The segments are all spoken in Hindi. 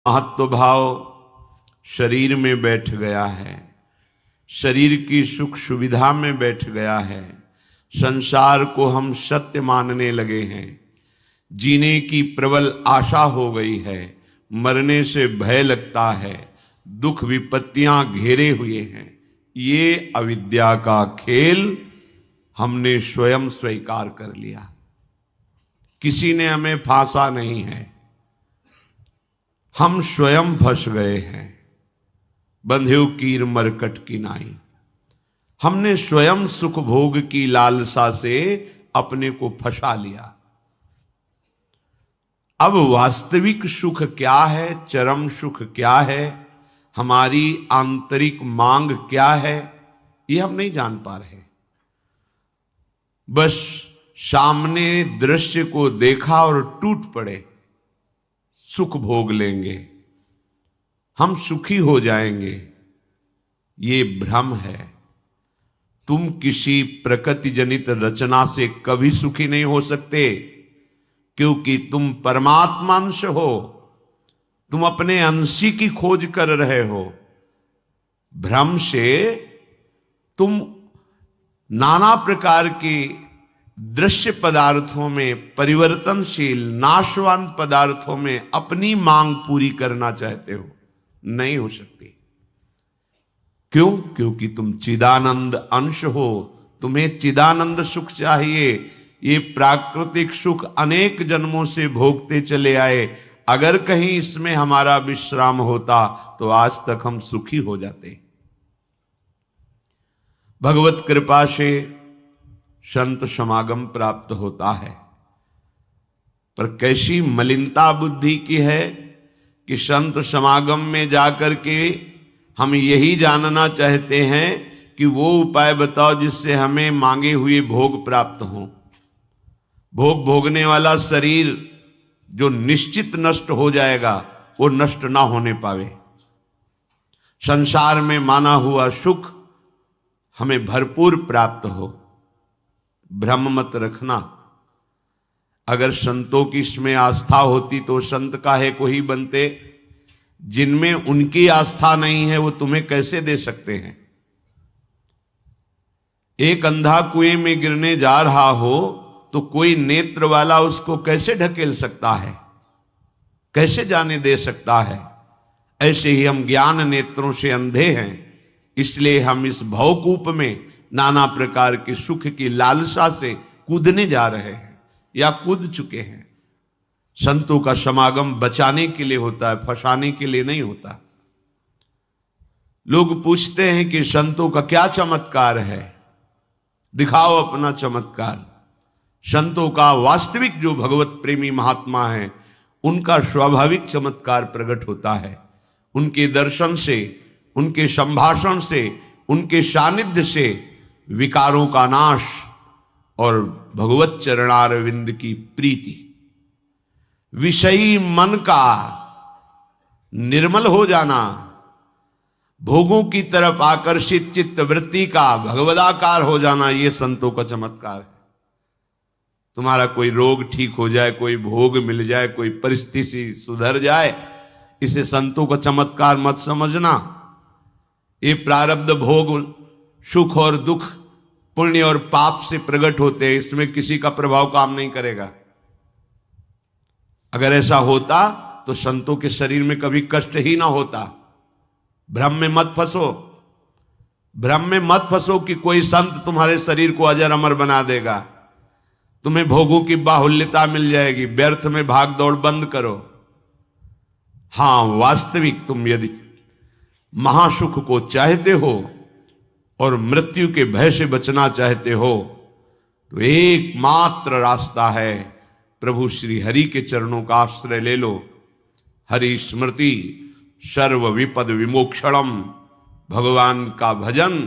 महत्व भाव शरीर में बैठ गया है, शरीर की सुख सुविधा में बैठ गया है। संसार को हम सत्य मानने लगे हैं, जीने की प्रबल आशा हो गई है, मरने से भय लगता है, दुख विपत्तियां घेरे हुए हैं। ये अविद्या का खेल हमने स्वयं स्वीकार कर लिया, किसी ने हमें फांसा नहीं है, हम स्वयं फंस गए हैं। बंधेउ कीर मरकट की नाई, हमने स्वयं सुख भोग की लालसा से अपने को फंसा लिया। अब वास्तविक सुख क्या है, चरम सुख क्या है, हमारी आंतरिक मांग क्या है, ये हम नहीं जान पा रहे। बस सामने दृश्य को देखा और टूट पड़े, सुख भोग लेंगे, हम सुखी हो जाएंगे। ये भ्रम है। तुम किसी प्रकृति जनित रचना से कभी सुखी नहीं हो सकते, क्योंकि तुम परमात्मा अंश हो, तुम अपने अंशी की खोज कर रहे हो। भ्रम से तुम नाना प्रकार के दृश्य पदार्थों में, परिवर्तनशील नाशवान पदार्थों में अपनी मांग पूरी करना चाहते हो, नहीं हो सकती। क्यों? क्योंकि तुम चिदानंद अंश हो, तुम्हें चिदानंद सुख चाहिए। ये प्राकृतिक सुख अनेक जन्मों से भोगते चले आए, अगर कहीं इसमें हमारा विश्राम होता तो आज तक हम सुखी हो जाते। भगवत कृपा से संत समागम प्राप्त होता है, पर कैसी मलिनता बुद्धि की है कि संत समागम में जाकर के हम यही जानना चाहते हैं कि वो उपाय बताओ जिससे हमें मांगे हुए भोग प्राप्त हो। भोग भोगने वाला शरीर जो निश्चित नष्ट हो जाएगा, वो नष्ट ना होने पावे। संसार में माना हुआ सुख हमें भरपूर प्राप्त हो। भ्रम मत रखना। अगर संतों की इसमें आस्था होती तो संत काहे को ही बनते। जिनमें उनकी आस्था नहीं है वो तुम्हें कैसे दे सकते हैं। एक अंधा कुएं में गिरने जा रहा हो तो कोई नेत्र वाला उसको कैसे ढकेल सकता है, कैसे जाने दे सकता है। ऐसे ही हम ज्ञान नेत्रों से अंधे हैं, इसलिए हम इस भवकूप में नाना प्रकार के सुख की लालसा से कूदने जा रहे हैं या कूद चुके हैं। संतों का समागम बचाने के लिए होता है, फंसाने के लिए नहीं होता। लोग पूछते हैं कि संतों का क्या चमत्कार है, दिखाओ अपना चमत्कार। संतों का वास्तविक जो भगवत प्रेमी महात्मा है, उनका स्वाभाविक चमत्कार प्रकट होता है। उनके दर्शन से, उनके संभाषण से, उनके सानिध्य से विकारों का नाश और भगवत चरणारविंद की प्रीति, विषयी मन का निर्मल हो जाना, भोगों की तरफ आकर्षित चित्त वृत्ति का भगवदाकार हो जाना, ये संतों का चमत्कार है। तुम्हारा कोई रोग ठीक हो जाए, कोई भोग मिल जाए, कोई परिस्थिति सुधर जाए, इसे संतों का चमत्कार मत समझना। ये प्रारब्ध भोग सुख और दुख, पुण्य और पाप से प्रकट होते हैं, इसमें किसी का प्रभाव काम नहीं करेगा। अगर ऐसा होता तो संतों के शरीर में कभी कष्ट ही ना होता। भ्रम में मत फंसो, भ्रम में मत फंसो कि कोई संत तुम्हारे शरीर को अजर अमर बना देगा, तुम्हें भोगों की बाहुल्यता मिल जाएगी। व्यर्थ में भाग दौड़ बंद करो। हां, वास्तविक तुम यदि महासुख को चाहते हो और मृत्यु के भय से बचना चाहते हो तो एकमात्र रास्ता है, प्रभु श्री हरि के चरणों का आश्रय ले लो। हरि स्मृति सर्व विपद विमोक्षणम। भगवान का भजन,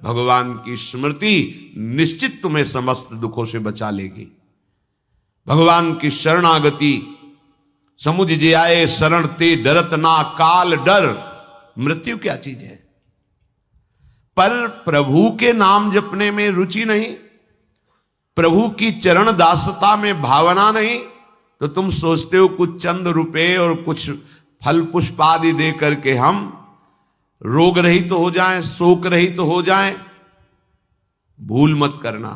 भगवान की स्मृति निश्चित तुम्हें समस्त दुखों से बचा लेगी। भगवान की शरणागति, समुझ जे आए शरण ते डरत ना काल डर। मृत्यु क्या चीज है? पर प्रभु के नाम जपने में रुचि नहीं, प्रभु की चरण दासता में भावना नहीं, तो तुम सोचते हो कुछ चंद रुपए और कुछ फल पुष्प आदि दे करके हम रोग रहित तो हो जाएं, शोक रहित तो हो जाएं। भूल मत करना,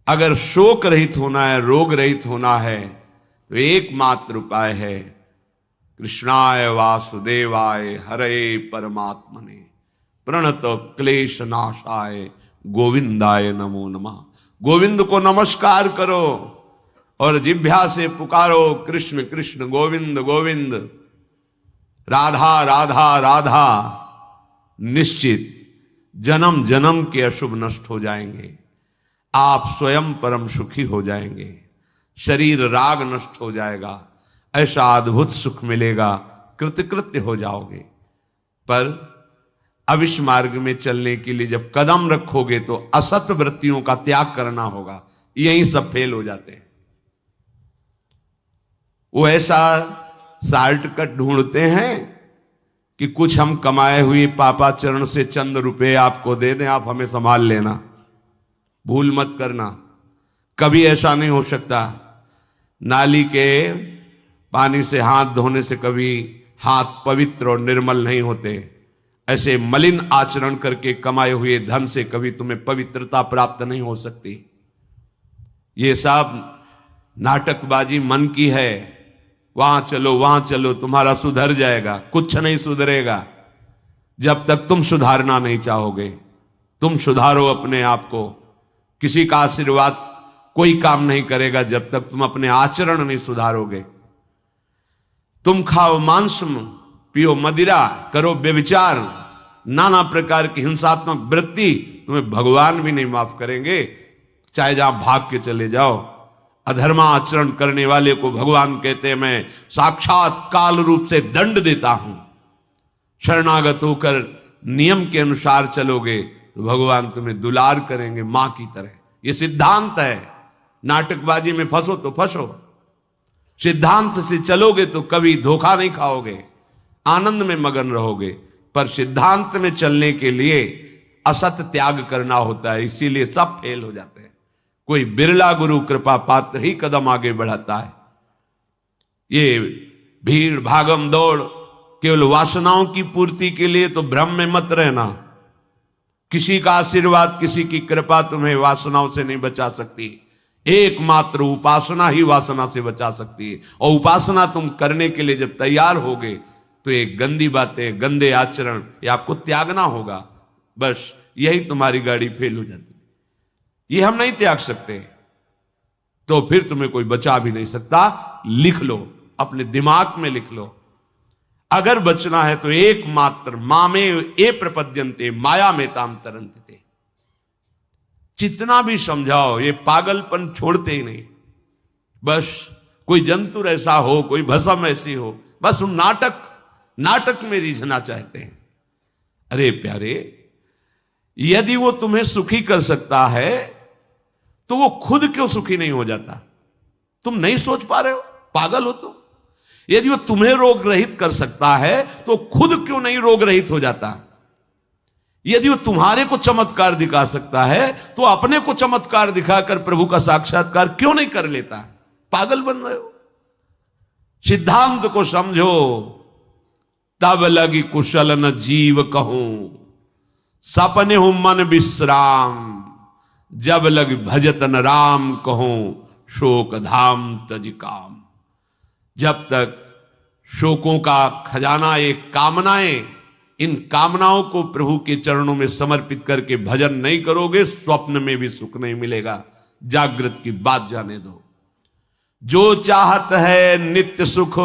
अगर शोक रहित होना है, रोग रहित होना है, तो एकमात्र उपाय है कृष्णाय वासुदेवाय हरे परमात्मने प्रणत क्लेश नाशाय गोविंदाय नमो नमः। गोविंद को नमस्कार करो और जिह्वा से पुकारो कृष्ण कृष्ण गोविंद गोविंद, राधा राधा राधा। निश्चित जन्म जन्म के अशुभ नष्ट हो जाएंगे, आप स्वयं परम सुखी हो जाएंगे, शरीर राग नष्ट हो जाएगा, ऐसा अद्भुत सुख मिलेगा, कृतकृत्य हो जाओगे। पर अब इस मार्ग में चलने के लिए जब कदम रखोगे तो असत वृत्तियों का त्याग करना होगा। यहीं सब फेल हो जाते हैं। वो ऐसा शॉर्टकट ढूंढते हैं कि कुछ हम कमाए हुए पापाचरण से चंद रुपए आपको दे दें, आप हमें संभाल लेना। भूल मत करना, कभी ऐसा नहीं हो सकता। नाली के पानी से हाथ धोने से कभी हाथ पवित्र और निर्मल नहीं होते। ऐसे मलिन आचरण करके कमाए हुए धन से कभी तुम्हें पवित्रता प्राप्त नहीं हो सकती। ये सब नाटकबाजी मन की है। वहां चलो तुम्हारा सुधर जाएगा, कुछ नहीं सुधरेगा जब तक तुम सुधारना नहीं चाहोगे। तुम सुधारो अपने आप को, किसी का आशीर्वाद कोई काम नहीं करेगा जब तक तुम अपने आचरण नहीं सुधारोगे। तुम खाओ मांस, पियो मदिरा, करो व्यभिचार, नाना प्रकार की हिंसात्मक वृत्ति, तुम्हें भगवान भी नहीं माफ करेंगे, चाहे जहां भाग के चले जाओ। अधर्मा आचरण करने वाले को भगवान कहते हैं मैं साक्षात काल रूप से दंड देता हूं। शरणागत होकर नियम के अनुसार चलोगे तो भगवान तुम्हें दुलार करेंगे मां की तरह। यह सिद्धांत है। नाटकबाजी में फंसो तो फंसो, सिद्धांत से चलोगे तो कभी धोखा नहीं खाओगे, आनंद में मगन रहोगे। पर सिद्धांत में चलने के लिए असत त्याग करना होता है, इसीलिए सब फेल हो जाते हैं। कोई बिरला गुरु कृपा पात्र ही कदम आगे बढ़ाता है। ये भीड़ भागम दौड़ केवल वासनाओं की पूर्ति के लिए तो भ्रम में मत रहना। किसी का आशीर्वाद, किसी की कृपा तुम्हें वासनाओं से नहीं बचा सकती। एकमात्र उपासना ही वासना से बचा सकती है। और उपासना तुम करने के लिए जब तैयार होगे तो ये गंदी बातें, गंदे आचरण ये आपको त्यागना होगा। बस यही तुम्हारी गाड़ी फेल हो जाती है। ये हम नहीं त्याग सकते तो फिर तुम्हें कोई बचा भी नहीं सकता। लिख लो, अपने दिमाग में लिख लो, अगर बचना है तो एकमात्र मामे ए प्रपद्यन्ते माया में ताम तरन्ते। जितना भी समझाओ ये पागलपन छोड़ते ही नहीं। बस कोई जंतु ऐसा हो, कोई भस्म ऐसी हो, बस हम नाटक में रीझना चाहते हैं। अरे प्यारे, यदि वो तुम्हें सुखी कर सकता है तो वो खुद क्यों सुखी नहीं हो जाता? तुम नहीं सोच पा रहे हो? पागल हो तुम। यदि वो तुम्हें रोग रहित कर सकता है तो खुद क्यों नहीं रोग रहित हो जाता? यदि वो तुम्हारे को चमत्कार दिखा सकता है तो अपने को चमत्कार दिखाकर प्रभु का साक्षात्कार क्यों नहीं कर लेता? पागल बन रहे हो। सिद्धांत को समझो। तब लगी कुशल न जीव कहूं, सपने हो मन विश्राम, जब लग भजत न राम कहूं, शोक धाम तज काम। जब तक शोकों का खजाना एक कामनाएं, इन कामनाओं को प्रभु के चरणों में समर्पित करके भजन नहीं करोगे, स्वप्न में भी सुख नहीं मिलेगा। जागृत की बात जाने दो। जो चाहत है नित्य सुख,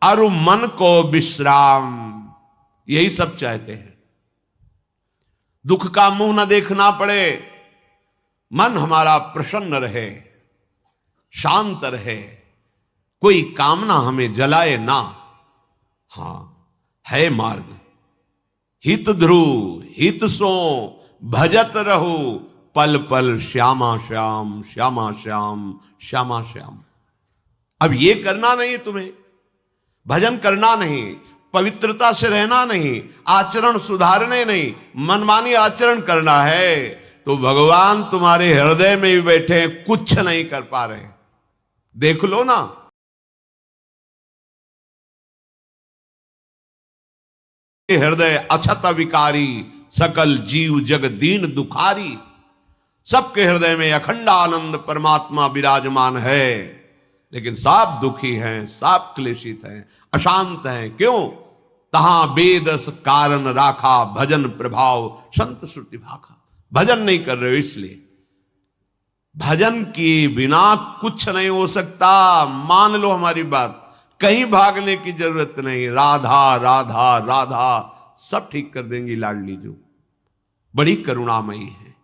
अरु मन को विश्राम, यही सब चाहते हैं। दुख का मुंह न देखना पड़े, मन हमारा प्रसन्न रहे, शांत रहे, कोई कामना हमें जलाए ना। हां, है मार्ग। हित ध्रुव हित सो भजत रहो, पल पल श्यामा श्याम श्यामा श्याम श्यामा श्याम। अब ये करना नहीं, तुम्हें भजन करना नहीं, पवित्रता से रहना नहीं, आचरण सुधारने नहीं, मनमानी आचरण करना है तो भगवान तुम्हारे हृदय में भी बैठे, कुछ नहीं कर पा रहे। देख लो ना। हृदय अछत विकारी, सकल जीव जग दीन दुखारी। सबके हृदय में अखंड आनंद परमात्मा विराजमान है, लेकिन सब दुखी हैं, सब क्लेशित हैं, अशांत हैं। क्यों? तहां बेदस कारण राखा, भजन प्रभाव संत श्रुति भाखा। भजन नहीं कर रहे हो इसलिए। भजन किए बिना कुछ नहीं हो सकता। मान लो हमारी बात, कहीं भागने की जरूरत नहीं। राधा राधा राधा सब ठीक कर देंगी लाडली जो, बड़ी करुणामयी है।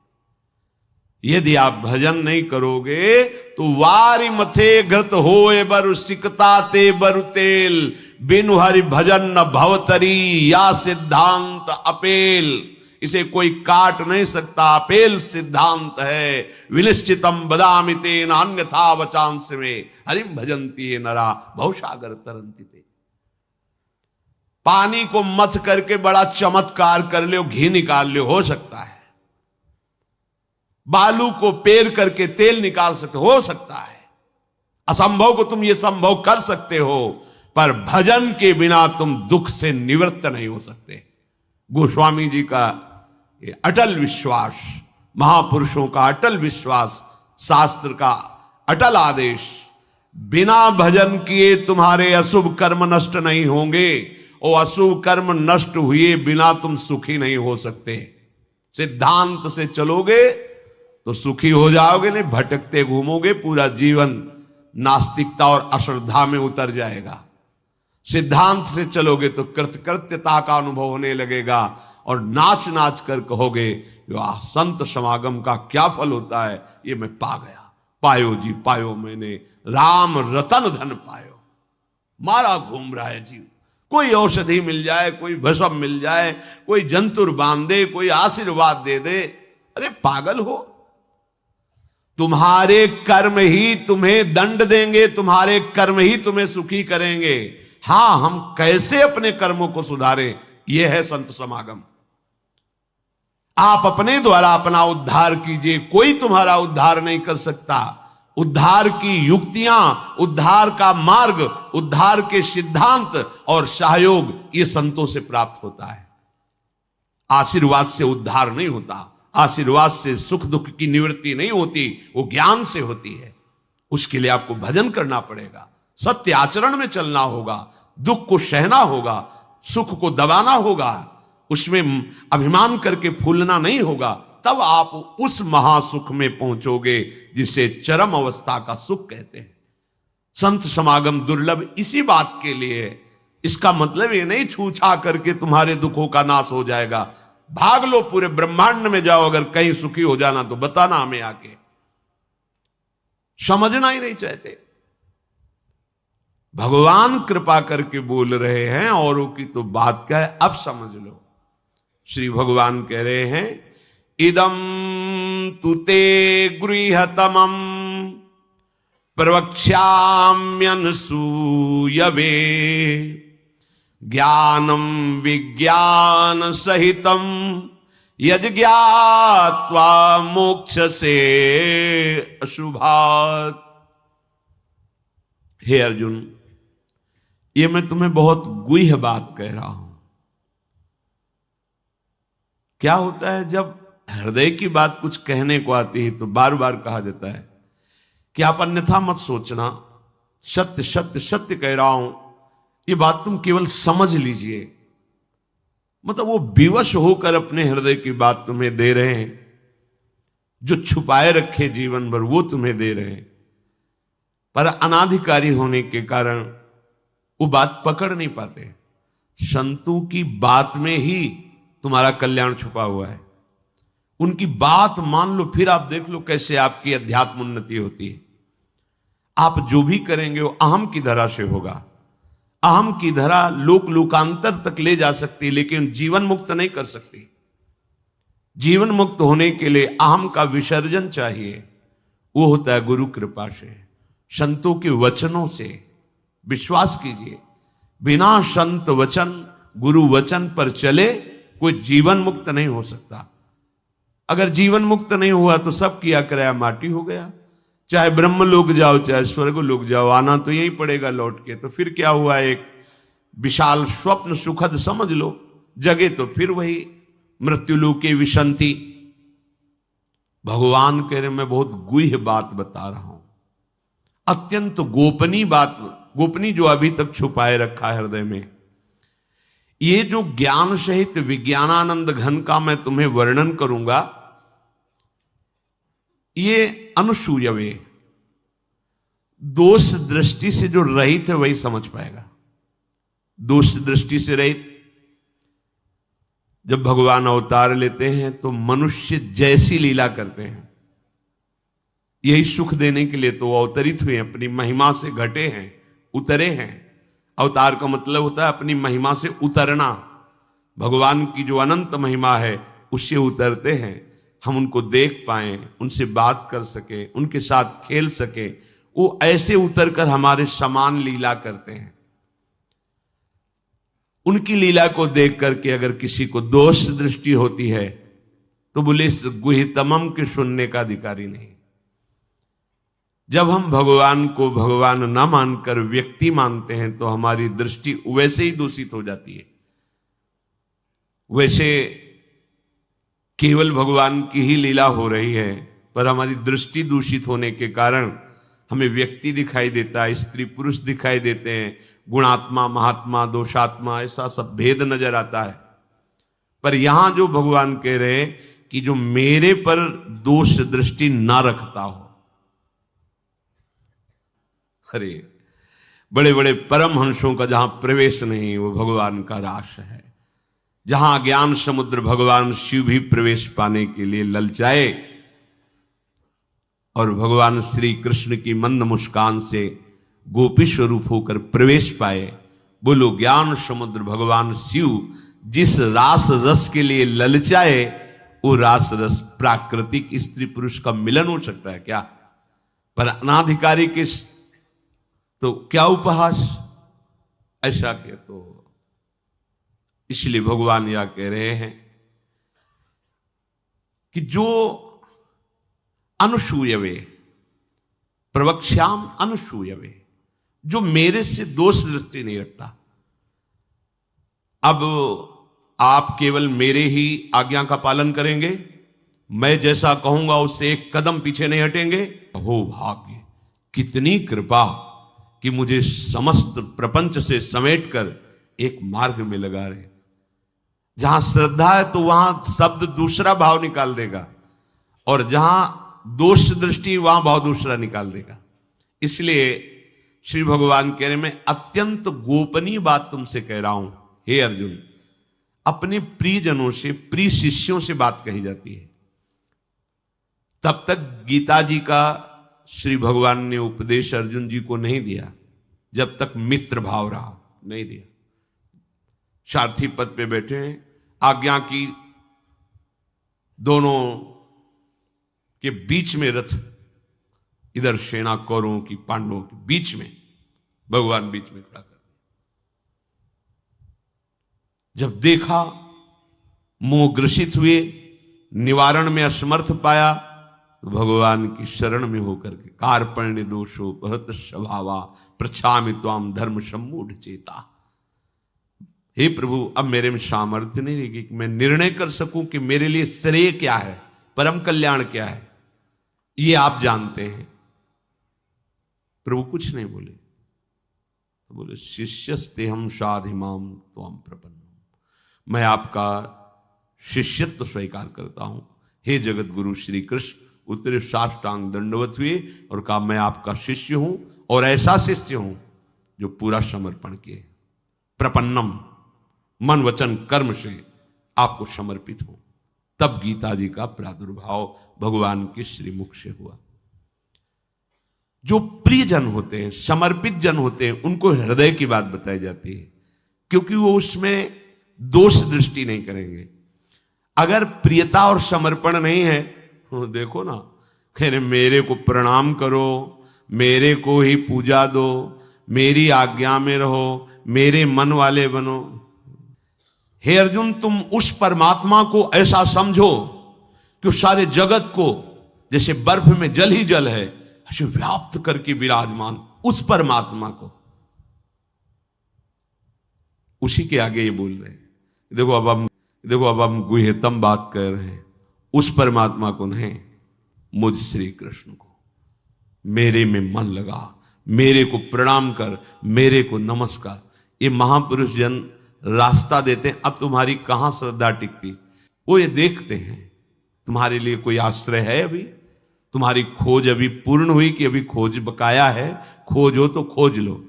यदि आप भजन नहीं करोगे तो वारी मथे घृत होए बर सिकता ते बरु तेल, बिनु हरि भजन न भवतरी या सिद्धांत अपेल। इसे कोई काट नहीं सकता, अपेल सिद्धांत है। विनिश्चितम बदामि तेन अन्यथा वचांस में, हरिम भजंती ये नरा भवसागर तरंती ते। पानी को मथ करके बड़ा चमत्कार कर लो, घी निकाल लो, हो सकता है। बालू को पेर करके तेल निकाल सकते हो सकता है। असंभव को तुम ये संभव कर सकते हो, पर भजन के बिना तुम दुख से निवृत्त नहीं हो सकते। गोस्वामी जी का ये अटल विश्वास, महापुरुषों का अटल विश्वास, शास्त्र का अटल आदेश, बिना भजन किए तुम्हारे अशुभ कर्म नष्ट नहीं होंगे, और अशुभ कर्म नष्ट हुए बिना तुम सुखी नहीं हो सकते। सिद्धांत से चलोगे तो सुखी हो जाओगे, नहीं भटकते घूमोगे, पूरा जीवन नास्तिकता और अश्रद्धा में उतर जाएगा। सिद्धांत से चलोगे तो कृतकृत्यता का अनुभव होने लगेगा, और नाच नाच कर कहोगे वाह, संत समागम का क्या फल होता है, ये मैं पा गया। पायो जी पायो मैंने, राम रतन धन पायो। मारा घूम रहा है जीव, कोई औषधि मिल जाए, कोई भस्म मिल जाए, कोई जंतुर बांध दे, कोई आशीर्वाद दे दे। अरे पागल हो, तुम्हारे कर्म ही तुम्हें दंड देंगे, तुम्हारे कर्म ही तुम्हें सुखी करेंगे। हां, हम कैसे अपने कर्मों को सुधारें, यह है संत समागम। आप अपने द्वारा अपना उद्धार कीजिए, कोई तुम्हारा उद्धार नहीं कर सकता। उद्धार की युक्तियां, उद्धार का मार्ग, उद्धार के सिद्धांत और सहयोग ये संतों से प्राप्त होता है। आशीर्वाद से उद्धार नहीं होता, आशीर्वाद से सुख दुख की निवृत्ति नहीं होती, वो ज्ञान से होती है। उसके लिए आपको भजन करना पड़ेगा, सत्य आचरण में चलना होगा, दुख को सहना होगा, सुख को दबाना होगा, उसमें अभिमान करके फूलना नहीं होगा। तब आप उस महासुख में पहुंचोगे जिसे चरम अवस्था का सुख कहते हैं। संत समागम दुर्लभ इसी बात के लिए है। इसका मतलब ये नहीं छू छा करके तुम्हारे दुखों का नाश हो जाएगा। भाग लो, पूरे ब्रह्मांड में जाओ, अगर कहीं सुखी हो जाना तो बताना हमें आके। समझना ही नहीं चाहते। भगवान कृपा करके बोल रहे हैं, औरों की तो बात क्या है, अब समझ लो। श्री भगवान कह रहे हैं, इदम तुते गृहतमम प्रवक्ष्याम्यनसूयवे, ज्ञानम विज्ञान सहितम यज्ञात्वा मोक्ष से अशुभात्। हे अर्जुन, ये मैं तुम्हें बहुत गुह्य बात कह रहा हूं। क्या होता है जब हृदय की बात कुछ कहने को आती है तो बार बार कहा जाता है कि आप अन्यथा मत सोचना, सत्य सत्य सत्य कह रहा हूं, ये बात तुम केवल समझ लीजिए। मतलब वो विवश होकर अपने हृदय की बात तुम्हें दे रहे हैं, जो छुपाए रखे जीवन भर वो तुम्हें दे रहे हैं, पर अनाधिकारी होने के कारण वो बात पकड़ नहीं पाते। संतों की बात में ही तुम्हारा कल्याण छुपा हुआ है। उनकी बात मान लो, फिर आप देख लो कैसे आपकी अध्यात्म उन्नति होती है। आप जो भी करेंगे वो अहम की धरा से होगा। अहम की धरा लोक लोकांतर तक ले जा सकती है, लेकिन जीवन मुक्त नहीं कर सकती। जीवन मुक्त होने के लिए अहम का विसर्जन चाहिए। वो होता है गुरु कृपा से, संतों के वचनों से। विश्वास कीजिए, बिना संत वचन, गुरु वचन पर चले कोई जीवन मुक्त नहीं हो सकता। अगर जीवन मुक्त नहीं हुआ तो सब किया कराया माटी हो गया। चाहे ब्रह्म लोक जाओ, चाहे स्वर्ग लोक जाओ, आना तो यही पड़ेगा लौट के। तो फिर क्या हुआ, एक विशाल स्वप्न सुखद समझ लो, जगे तो फिर वही मृत्युलोके विशंति। भगवान कह रहे मैं बहुत गुह्य बात बता रहा हूं, अत्यंत गोपनीय बात, गोपनीय जो अभी तक छुपाए रखा है हृदय में। ये जो ज्ञान सहित विज्ञानानंद घन का मैं तुम्हें वर्णन करूंगा, ये अनुसूयवे, दोष दृष्टि से जो रहित है वही समझ पाएगा। दोष दृष्टि से रहित, जब भगवान अवतार लेते हैं तो मनुष्य जैसी लीला करते हैं, यही सुख देने के लिए तो वो अवतरित हुए, अपनी महिमा से घटे हैं, उतरे हैं। अवतार का मतलब होता है अपनी महिमा से उतरना। भगवान की जो अनंत महिमा है उससे उतरते हैं, हम उनको देख पाए, उनसे बात कर सके, उनके साथ खेल सके, वो ऐसे उतरकर हमारे समान लीला करते हैं। उनकी लीला को देख करके अगर किसी को दोष दृष्टि होती है तो बोले इस गुहितमम के सुनने का अधिकारी नहीं। जब हम भगवान को भगवान न मानकर व्यक्ति मानते हैं तो हमारी दृष्टि वैसे ही दूषित हो जाती है। वैसे केवल भगवान की ही लीला हो रही है, पर हमारी दृष्टि दूषित होने के कारण हमें व्यक्ति दिखाई देता है, स्त्री पुरुष दिखाई देते हैं, गुणात्मा महात्मा दोषात्मा ऐसा सब भेद नजर आता है। पर यहां जो भगवान कह रहे हैं कि जो मेरे पर दोष दृष्टि ना रखता हो, अरे बड़े बड़े परमहंसों का जहां प्रवेश नहीं वो भगवान का रास है। जहां ज्ञान समुद्र भगवान शिव भी प्रवेश पाने के लिए ललचाए और भगवान श्री कृष्ण की मंद मुस्कान से गोपी स्वरूप होकर प्रवेश पाए। बोलो ज्ञान समुद्र भगवान शिव जिस रास रस के लिए ललचाए, वो रास रस प्राकृतिक स्त्री पुरुष का मिलन हो सकता है क्या? पर अनाधिकारी के तो क्या उपहास, ऐसा के तो इसलिए भगवान यह कह रहे हैं कि जो अनुसूयवे प्रवक्ष्याम अनुसूयवे, जो मेरे से दोष दृष्टि नहीं रखता। अब आप केवल मेरे ही आज्ञा का पालन करेंगे, मैं जैसा कहूंगा उससे एक कदम पीछे नहीं हटेंगे। हो भाग्य, कितनी कृपा कि मुझे समस्त प्रपंच से समेटकर एक मार्ग में लगा रहे। जहां श्रद्धा है तो वहां शब्द दूसरा भाव निकाल देगा, और जहां दोष दृष्टि वहां भाव दूसरा निकाल देगा। इसलिए श्री भगवान कह रहे मैं अत्यंत गोपनीय बात तुमसे कह रहा हूं हे अर्जुन। अपने प्रियजनों से, प्रिय शिष्यों से बात कही जाती है। तब तक गीता जी का श्री भगवान ने उपदेश अर्जुन जी को नहीं दिया जब तक मित्र भाव रहा, नहीं दिया। सारथी पद पे बैठे हैं, आज्ञा की दोनों के बीच में रथ, इधर सेना कौरवों की पांडवों के बीच में, भगवान बीच में खड़ा कर दिया। जब देखा मोह ग्रसित हुए, निवारण में असमर्थ पाया, तो भगवान की शरण में होकर के कार्पण्य दोषो भरत स्वभावा प्रछामि त्वाम धर्म सम्मूढ़ चेता। हे प्रभु, अब मेरे में सामर्थ्य नहीं रहेगी कि मैं निर्णय कर सकूं कि मेरे लिए श्रेय क्या है, परम कल्याण क्या है, ये आप जानते हैं। प्रभु कुछ नहीं बोले, तो बोले शिष्यस्ते हम साधिमाम त्वाम प्रपन्नम, मैं आपका शिष्यत्व स्वीकार करता हूं। हे जगत गुरु श्री कृष्ण उतरे साष्टांग दंडवत हुए और कहा मैं आपका शिष्य हूं, और ऐसा शिष्य हूं जो पूरा समर्पण किए, प्रपन्नम, मन वचन कर्म से आपको समर्पित हूं। तब गीता जी का प्रादुर्भाव भगवान के श्रीमुख से हुआ। जो प्रिय जन होते हैं, समर्पित जन होते हैं, उनको हृदय की बात बताई जाती है, क्योंकि वो उसमें दोष दृष्टि नहीं करेंगे। अगर प्रियता और समर्पण नहीं है, तो देखो ना, कह रहे मेरे को प्रणाम करो, मेरे को ही पूजा दो, मेरी आज्ञा में रहो, मेरे मन वाले बनो। हे अर्जुन, तुम उस परमात्मा को ऐसा समझो कि उस सारे जगत को जैसे बर्फ में जल ही जल है ऐसे व्याप्त करके विराजमान उस परमात्मा को, उसी के आगे ये बोल रहे हैं। देखो अब हम गुह्यतम बात कर रहे हैं, उस परमात्मा को नहीं, मुझ श्री कृष्ण को। मेरे में मन लगा, मेरे को प्रणाम कर, मेरे को नमस्कार। ये महापुरुष जन रास्ता देते हैं। अब तुम्हारी कहां श्रद्धा टिकती, वो ये देखते हैं तुम्हारे लिए कोई आश्रय है, अभी तुम्हारी खोज अभी पूर्ण हुई कि अभी खोज बकाया है। खोज हो तो खोज लो,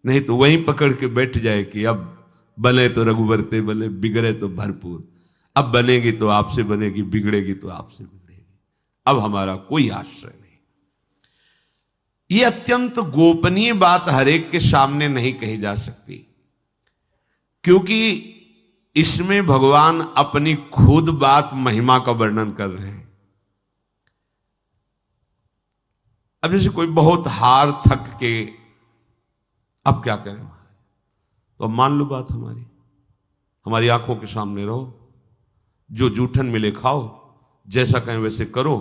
नहीं तो वहीं पकड़ के बैठ जाए कि अब बने तो रघुबर ते बने, बिगड़े तो भरपूर। अब बनेगी तो आपसे बनेगी, बिगड़ेगी तो आपसे बिगड़ेगी। अब हमारा कोई आश्रय नहीं। ये अत्यंत गोपनीय बात हरेक के सामने नहीं कही जा सकती, क्योंकि इसमें भगवान अपनी खुद बात महिमा का वर्णन कर रहे हैं। अब जैसे कोई बहुत हार थक के अब क्या करें, तो अब मान लो बात हमारी आंखों के सामने रहो, जो जूठन मिले खाओ, जैसा कहें वैसे करो।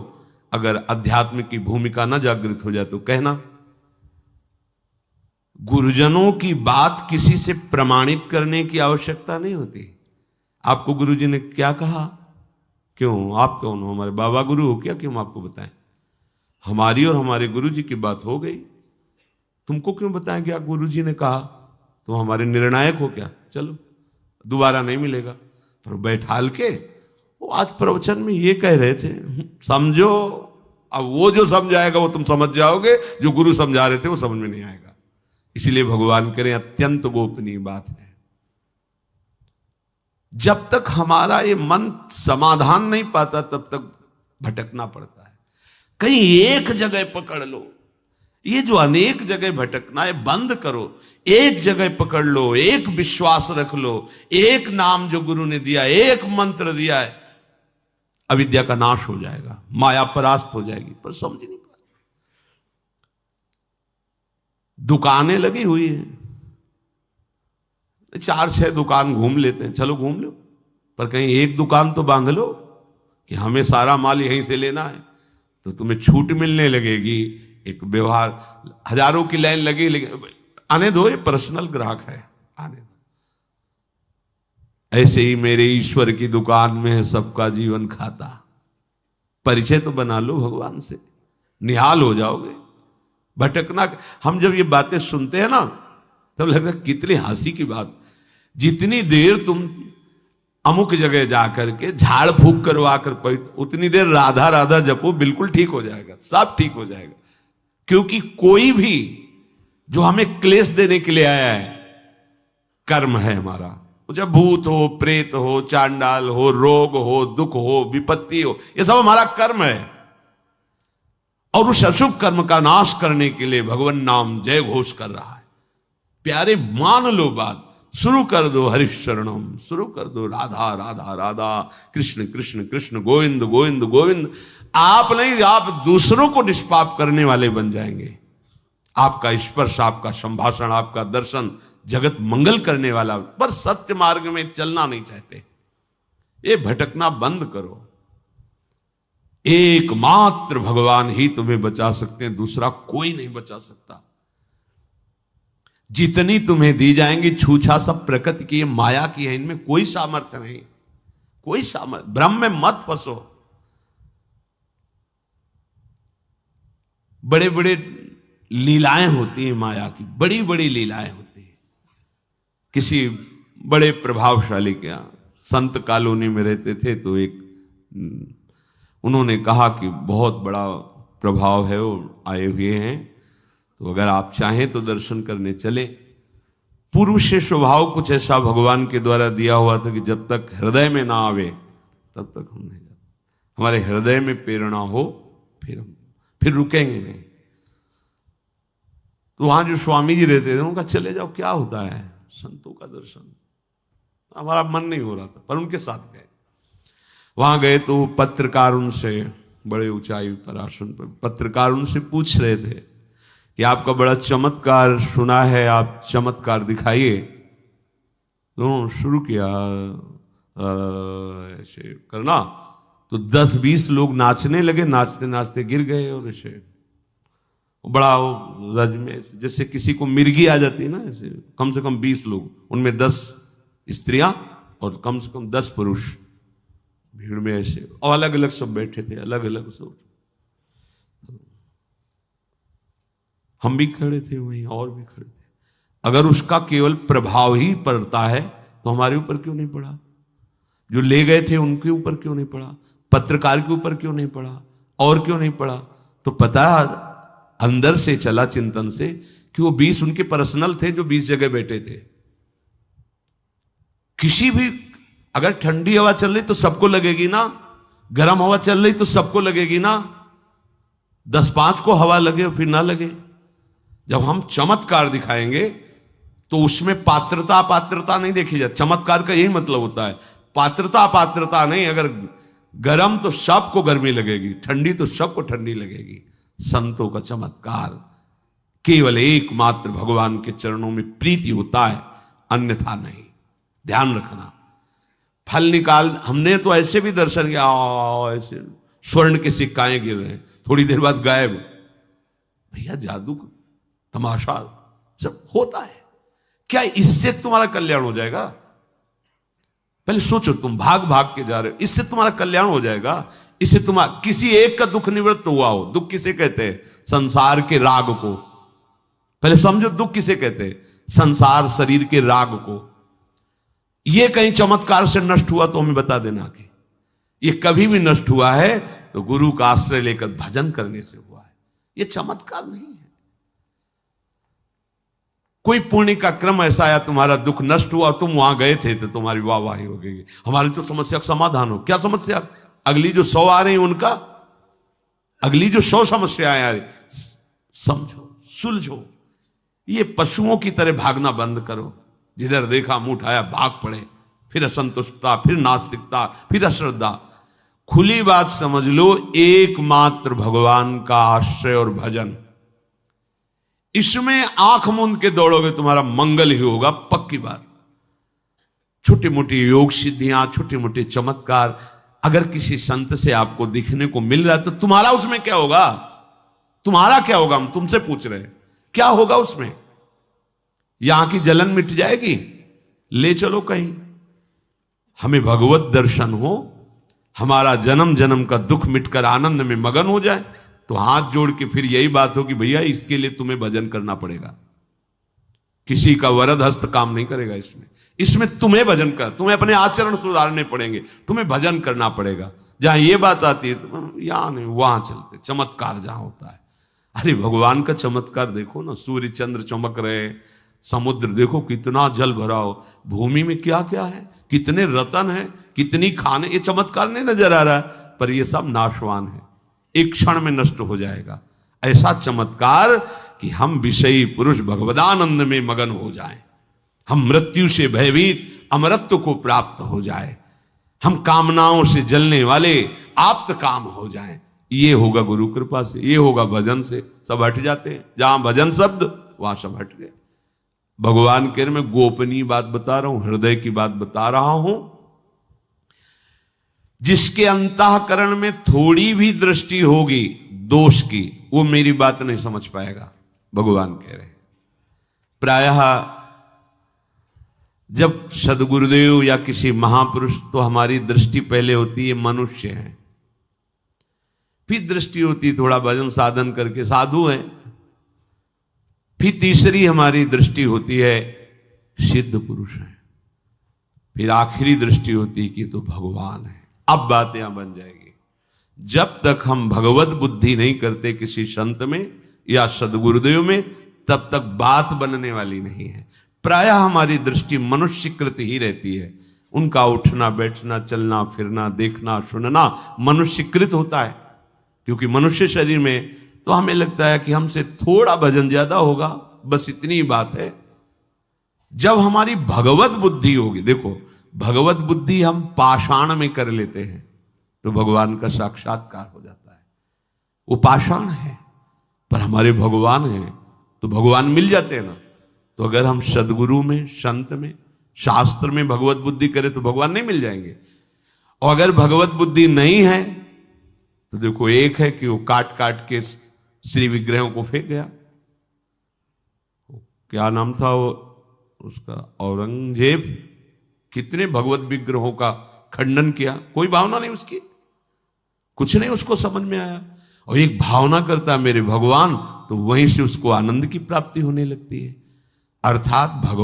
अगर अध्यात्म की भूमिका ना जागृत हो जाए तो कहना। गुरुजनों की बात किसी से प्रमाणित करने की आवश्यकता नहीं होती। आपको गुरुजी ने क्या कहा, क्यों आप कौन हो, हमारे बाबा गुरु हो क्या, क्यों हम आपको बताएं। हमारी और हमारे गुरुजी की बात हो गई, तुमको क्यों बताएं क्या गुरुजी ने कहा, तुम हमारे निर्णायक हो क्या, चलो दोबारा नहीं मिलेगा। पर बैठाल के वो आज प्रवचन में ये कह रहे थे, समझो। अब वो जो समझाएगा वो तुम समझ जाओगे, जो गुरु समझा रहे थे वो समझ में नहीं आएगा। इसलिए भगवान करें अत्यंत गोपनीय बात है। जब तक हमारा ये मन समाधान नहीं पाता तब तक भटकना पड़ता है। कहीं एक जगह पकड़ लो, ये जो अनेक जगह भटकना है बंद करो। एक जगह पकड़ लो, एक विश्वास रख लो, एक नाम जो गुरु ने दिया, एक मंत्र दिया है, अविद्या का नाश हो जाएगा, माया परास्त हो जाएगी। पर समझ नहीं पाते। दुकानें लगी हुई हैं, 4-6 दुकान घूम लेते हैं, चलो घूम लो, पर कहीं एक दुकान तो बांध लो कि हमें सारा माल यहीं से लेना है, तो तुम्हें छूट मिलने लगेगी। एक व्यवहार, हजारों की लाइन लगी, लेकिन आने दो, ये पर्सनल ग्राहक है, आने दो। ऐसे ही मेरे ईश्वर की दुकान में है सबका जीवन खाता। परिचय तो बना लो भगवान से, निहाल हो जाओगे। भटकना, हम जब ये बातें सुनते हैं ना तब लगता है कितनी हंसी की बात। जितनी देर तुम अमुक जगह जाकर के झाड़ फूक करवा कर उतनी देर राधा राधा जपो, बिल्कुल ठीक हो जाएगा, सब ठीक हो जाएगा। क्योंकि कोई भी जो हमें क्लेश देने के लिए आया है, कर्म है हमारा। चाहे भूत हो, प्रेत हो, चांडाल हो, रोग हो, दुख हो, विपत्ति हो, ये सब हमारा कर्म है। और उस अशुभ कर्म का नाश करने के लिए भगवान नाम जय घोष कर रहा है। प्यारे मान लो बात, शुरू कर दो हरिशरणम, शुरू कर दो राधा राधा राधा, कृष्ण कृष्ण कृष्ण, गोविंद गोविंद गोविंद। आप नहीं, आप दूसरों को निष्पाप करने वाले बन जाएंगे। आपका स्पर्श, आपका संभाषण, आपका दर्शन जगत मंगल करने वाला। पर सत्य मार्ग में चलना नहीं चाहते, ये भटकना बंद करो। एकमात्र भगवान ही तुम्हें बचा सकते हैं, दूसरा कोई नहीं बचा सकता। जितनी तुम्हें दी जाएंगी छूछा सब प्रकृति की, माया की है, इनमें कोई सामर्थ्य नहीं, कोई सामर्थ्य। ब्रह्म में मत फंसो। बड़े बड़े लीलाएं होती हैं माया की, बड़ी बड़ी लीलाएं होती हैं। किसी बड़े प्रभावशाली के यहाँ संत कॉलोनी में रहते थे, तो एक उन्होंने कहा कि बहुत बड़ा प्रभाव है, वो आए हुए हैं, तो अगर आप चाहें तो दर्शन करने चले। पूर्व से स्वभाव कुछ ऐसा भगवान के द्वारा दिया हुआ था कि जब तक हृदय में ना आवे तब तक हम नहीं जाते। हमारे हृदय में प्रेरणा हो फिर रुकेंगे नहीं। तो वहां जो स्वामी जी रहते थे उनका चले जाओ, क्या होता है, संतों का दर्शन। हमारा मन नहीं हो रहा था, पर उनके साथ गए। वहां गए तो पत्रकार उनसे, बड़े ऊंचाई पर आसन पर पत्रकार उनसे पूछ रहे थे कि आपका बड़ा चमत्कार सुना है, आप चमत्कार दिखाइए। तो शुरू किया ऐसे करना, तो 10-20 लोग नाचने लगे, नाचते नाचते गिर गए। और ऐसे बड़ा रज में जैसे किसी को मिर्गी आ जाती है ना, ऐसे कम से कम 20 लोग, उनमें 10 स्त्रियां और कम से कम 10 पुरुष भीड़ में ऐसे, और अलग अलग सब बैठे थे, अलग अलग सब। हम भी खड़े थे वहीं, और भी खड़े थे। अगर उसका केवल प्रभाव ही पड़ता है तो हमारे ऊपर क्यों नहीं पड़ा? जो ले गए थे उनके ऊपर क्यों नहीं पड़ा? पत्रकार के ऊपर क्यों नहीं पड़ा? और क्यों नहीं पड़ा? तो पता अंदर से चला चिंतन से कि वो 20 उनके पर्सनल थे जो 20 जगह बैठे थे। किसी भी, अगर ठंडी हवा चल रही तो सबको लगेगी ना, गर्म हवा चल रही तो सबको लगेगी ना। 10-5 को हवा लगे फिर ना लगे। जब हम चमत्कार दिखाएंगे तो उसमें पात्रता अपात्रता नहीं देखी जाती। चमत्कार का यही मतलब होता है, पात्रता अपात्रता नहीं। अगर गर्म तो सबको गर्मी लगेगी, ठंडी तो सबको ठंडी लगेगी। संतों का चमत्कार केवल एकमात्र भगवान के चरणों में प्रीति होता है, अन्यथा नहीं। ध्यान रखना। फल निकाल, हमने तो ऐसे भी दर्शन किया, ऐसे स्वर्ण के सिक्काएं गिर रहे हैं, थोड़ी देर बाद गायब। भैया जादू तमाशा सब होता है क्या? इससे तुम्हारा कल्याण हो जाएगा? पहले सोचो, तुम भाग भाग के जा रहे हो, इससे तुम्हारा कल्याण हो जाएगा? इससे तुम्हारा किसी एक का दुख निवृत्त हुआ हो। दुख किसे कहते हैं? संसार के राग को। पहले समझो दुख किसे कहते हैं? संसार शरीर के राग को। ये कहीं चमत्कार से नष्ट हुआ तो हमें बता देना कि ये कभी भी नष्ट हुआ है तो गुरु का आश्रय लेकर भजन करने से हुआ है। ये चमत्कार नहीं है। कोई पुण्य का क्रम ऐसा आया, तुम्हारा दुख नष्ट हुआ, तुम वहां गए थे तो तुम्हारी वाहवाही हो गई। हमारी तो समस्या का समाधान हो। क्या समस्या? अगली जो 100 आ रही उनका, अगली जो 100 समस्याएं आ रही, समझो, सुलझो। ये पशुओं की तरह भागना बंद करो। जिधर देखा मुंह उठाया भाग पड़े, फिर असंतुष्टता, फिर नास्तिकता, फिर अश्रद्धा। खुली बात समझ लो, एकमात्र भगवान का आश्रय और भजन, इसमें आंख मूंद के दौड़ोगे तुम्हारा मंगल ही होगा, पक्की बात। छोटी मोटी योग सिद्धियां, छोटे मोटे चमत्कार अगर किसी संत से आपको दिखने को मिल रहा है तो तुम्हारा उसमें क्या होगा? तुम्हारा क्या होगा? हम तुमसे पूछ रहे हैं, क्या होगा उसमें? यहां की जलन मिट जाएगी? ले चलो कहीं। हमें भगवत दर्शन हो, हमारा जन्म जन्म का दुख मिटकर आनंद में मगन हो जाए, तो हाथ जोड़ के फिर यही बात हो कि भैया इसके लिए तुम्हें भजन करना पड़ेगा। किसी का वरद हस्त काम नहीं करेगा इसमें। इसमें तुम्हें भजन कर, तुम्हें अपने आचरण सुधारने पड़ेंगे, तुम्हें भजन करना पड़ेगा। जहां ये बात आती है तो यहां नहीं, वहां चलते। चमत्कार जहां होता है, अरे भगवान का चमत्कार देखो ना, सूर्य चंद्र चमक रहे, समुद्र देखो कितना जल भरा हो, भूमि में क्या क्या है, कितने रतन है, कितनी खाने। ये चमत्कार नहीं नजर आ रहा है, पर ये सब नाशवान है, एक क्षण में नष्ट हो जाएगा। ऐसा चमत्कार कि हम विषयी पुरुष भगवदानंद में मगन हो जाएं, हम मृत्यु से भयभीत अमरत्व को प्राप्त हो जाए, हम कामनाओं से जलने वाले आप्त काम हो जाएं। ये होगा गुरु कृपा से, ये होगा भजन से। सब हट जाते हैं, जहां भजन शब्द वहां सब हट गए। भगवान के मैं गोपनीय बात बता रहा हूं, हृदय की बात बता रहा हूं। जिसके अंतःकरण में थोड़ी भी दृष्टि होगी दोष की, वो मेरी बात नहीं समझ पाएगा। भगवान कह रहे हैं, प्रायः जब सदगुरुदेव या किसी महापुरुष, तो हमारी दृष्टि पहले होती है मनुष्य है, फिर दृष्टि होती थोड़ा भजन साधन करके साधु है, फिर तीसरी हमारी दृष्टि होती है सिद्ध पुरुष है, फिर आखिरी दृष्टि होती कि तो भगवान है। अब बात यहां बन जाएगी। जब तक हम भगवत बुद्धि नहीं करते किसी संत में या सदगुरुदेव में, तब तक बात बनने वाली नहीं है। प्रायः हमारी दृष्टि मनुष्यकृत ही रहती है। उनका उठना बैठना, चलना फिरना, देखना सुनना मनुष्यकृत होता है, क्योंकि मनुष्य शरीर में तो हमें लगता है कि हमसे थोड़ा भजन ज्यादा होगा, बस इतनी ही बात है। जब हमारी भगवत बुद्धि होगी, देखो भगवत बुद्धि हम पाषाण में कर लेते हैं तो भगवान का साक्षात्कार हो जाता है। वो पाषाण है पर हमारे भगवान हैं तो भगवान मिल जाते हैं ना। तो अगर हम सदगुरु में, संत में, शास्त्र में भगवत बुद्धि करें तो भगवान नहीं मिल जाएंगे। और अगर भगवत बुद्धि नहीं है तो देखो, एक है कि वो काट काट के श्री विग्रहों को फेंक गया। क्या नाम था वो उसका? औरंगजेब कितने भगवत विग्रहों का खंडन किया, कोई भावना नहीं उसकी, कुछ नहीं उसको समझ में आया। और एक भावना करता मेरे भगवान, तो वहीं से उसको आनंद की प्राप्ति होने लगती है। अर्थात भगवान